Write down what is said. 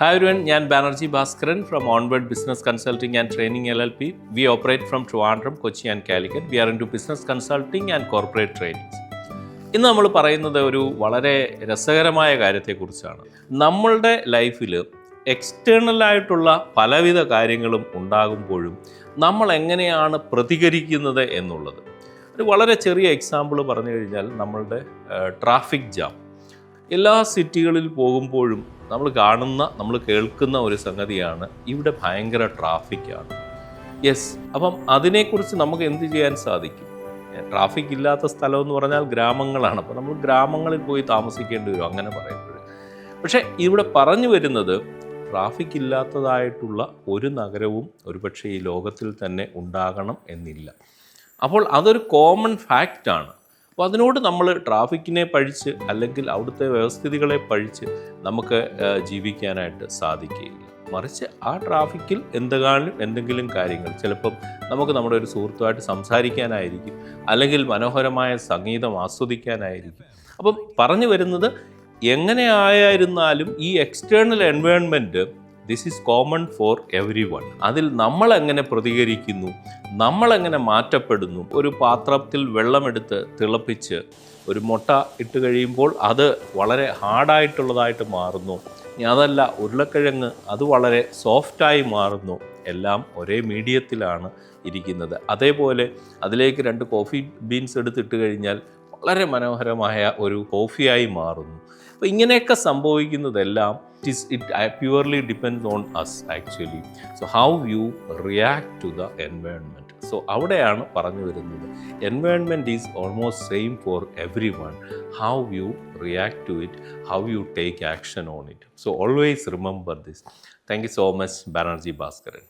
Hi everyone, ഞാൻ Banerjee Bhaskaran from Onward Business Consulting and Training LLP. We operate from Trivandrum, Kochi and Calicut. We are into business consulting and corporate trainings. ഇന്ന് നമ്മൾ പറയുന്നത് ഒരു വളരെ രസകരമായ കാര്യത്തെക്കുറിച്ചാണ്. നമ്മളുടെ ലൈഫിൽ എക്സ്റ്റേണലായിട്ടുള്ള പലവിധ കാര്യങ്ങളും ഉണ്ടാകുമ്പോഴും നമ്മൾ എങ്ങനെയാണ് പ്രതികരിക്കുന്നത് എന്നുള്ളത്. ഒരു വളരെ ചെറിയ എക്സാമ്പിൾ പറഞ്ഞു കഴിഞ്ഞാൽ നമ്മളുടെ ട്രാഫിക് ജാം. എല്ലാ സിറ്റികളിൽ പോകുമ്പോഴും നമ്മൾ കേൾക്കുന്ന ഒരു സംഗതിയാണ് ഇവിടെ ഭയങ്കര ട്രാഫിക്കാണ്. യെസ്, അപ്പം അതിനെക്കുറിച്ച് നമുക്ക് എന്ത് ചെയ്യാൻ സാധിക്കും? ട്രാഫിക് ഇല്ലാത്ത സ്ഥലം എന്ന് പറഞ്ഞാൽ ഗ്രാമങ്ങളാണ്. അപ്പോൾ നമ്മൾ ഗ്രാമങ്ങളിൽ പോയി താമസിക്കേണ്ടി വരും അങ്ങനെ പറയുമ്പോൾ. പക്ഷേ ഇവിടെ പറഞ്ഞു വരുന്നത് ട്രാഫിക് ഇല്ലാത്തതായിട്ടുള്ള ഒരു നഗരവും ഒരുപക്ഷെ ഈ ലോകത്തിൽ തന്നെ ഉണ്ടാകണം എന്നില്ല. അപ്പോൾ അതൊരു കോമൺ ഫാക്റ്റാണ്. അപ്പോൾ അതിനോട് നമ്മൾ ട്രാഫിക്കിനെ പഴിച്ച് അല്ലെങ്കിൽ അവിടുത്തെ വ്യവസ്ഥിതികളെ പഴിച്ച് നമുക്ക് ജീവിക്കാനായിട്ട് സാധിക്കുകയില്ല. മറിച്ച് ആ ട്രാഫിക്കിൽ എന്തെങ്കിലും കാര്യങ്ങൾ ചിലപ്പം നമുക്ക് നമ്മുടെ ഒരു സുഹൃത്തുമായിട്ട് സംസാരിക്കാനായിരിക്കും, അല്ലെങ്കിൽ മനോഹരമായ സംഗീതം ആസ്വദിക്കാനായിരിക്കും. അപ്പം പറഞ്ഞു വരുന്നത് എങ്ങനെ ആയിരുന്നാലും ഈ external environment this is common for every one. അതിൽ നമ്മളെങ്ങനെ പ്രതികരിക്കുന്നു, നമ്മളെങ്ങനെ മാറ്റപ്പെടുന്നു. ഒരു പാത്രത്തിൽ വെള്ളമെടുത്ത് തിളപ്പിച്ച് ഒരു മുട്ട ഇട്ട് കഴിയുമ്പോൾ അത് വളരെ ഹാർഡായിട്ടുള്ളതായിട്ട് മാറുന്നു. അതല്ല, ഉരുളക്കിഴങ്ങ് അത് വളരെ സോഫ്റ്റായി മാറുന്നു. എല്ലാം ഒരേ മീഡിയത്തിലാണ് ഇരിക്കുന്നത്. അതേപോലെ അതിലേക്ക് 2 കോഫി ബീൻസ് എടുത്തിട്ട് കഴിഞ്ഞാൽ വളരെ മനോഹരമായ ഒരു കോഫിയായി മാറുന്നു. അപ്പോൾ ഇങ്ങനെയൊക്കെ സംഭവിക്കുന്നതെല്ലാം it purely depends on us actually. So how you react to the environment. So അവിടെയാണ് പറഞ്ഞു വരുന്നത് environment is almost same for everyone. How you react to it, how you take action on it. So always remember this. Thank you so much, Banerjee Bhaskaran.